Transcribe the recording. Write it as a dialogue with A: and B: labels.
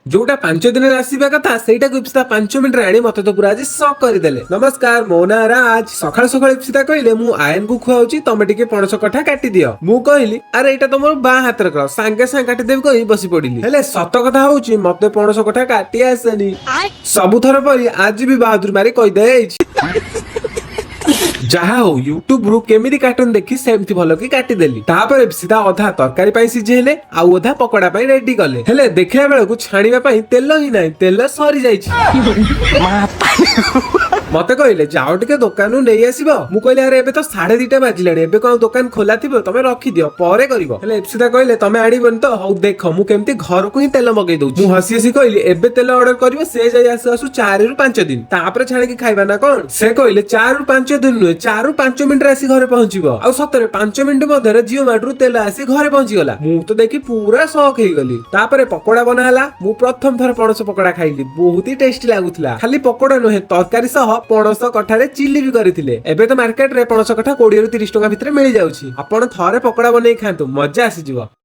A: जोटा 5 दिन आसवा कथा सेटा इप्सिता 5 मिनट आनी मत तो पूरा आज शॉक करदेले। नमस्कार मो ना राज। सकाळ सकाळ इप्सिता कहले मु आयन को खुआउची तमे टिके पणस कठा काटी दियो। मु कहली अरे एटा तो मोर बा हाथ रख सांगे सांगे काटी देबी कहि बसी पडिली। हेले सत कथा होउची मते पणस कठा काटी आसेनी। सब थर परी आज भी बहादुर मारी कहि देइछि। जहा हो यूट्यूब रु केमिति कार्टून देखी सेमती भलो की काटी देली। तापर इप्सिता अधा तरकारी पई सिझेले आउ अधा पकोड़ा पई रेडी कले। हेले देखिया बेला को छाणीबा पई तेल ही नाही, तेल सरी जाइछि। मते कहले जाओ टिके दुकान नै आसीबो। मु कहले अरे एबे तो 2:30 बाजिलाणी, एबे कोन दुकान खोला थिबो तमे रखी दियो परे करिवो। हेले इप्सिता कहले तमे आडीबन तो हौ देख मु केमती घर को ही तेल मगै दउ। मु हसी हसी कहली एबे तेल ऑर्डर करिवो से जाय आसु आसु 4 रु 5 दिन तापर छाणी की खाइबा ना कोन। से कहले 4 रु 5 दिन नुए 4 रु 5 मिनिट आसी घरे पहुंचीबो। आ सतरे 5 मिनिट मधरे जियो मार्ट रु तेल आसी घरे पहुंची गला। मु तो देखि पूरा शॉक हे गली। तापर पकोड़ा बना हला। मु प्रथम थर पणस पकोड़ा खाइली, बहुत ही टेस्टी लागुथला। खाली पकोड़ा नहे तरकारी सह पणस कठारे चिल्ली भी करथिले। एबे तो मार्केट रे पणस कठा 20 रु 30 टका भितरे मिल जाउछि। आपण थरे पकोड़ा बनै खांतु, मजा आसी जिवो।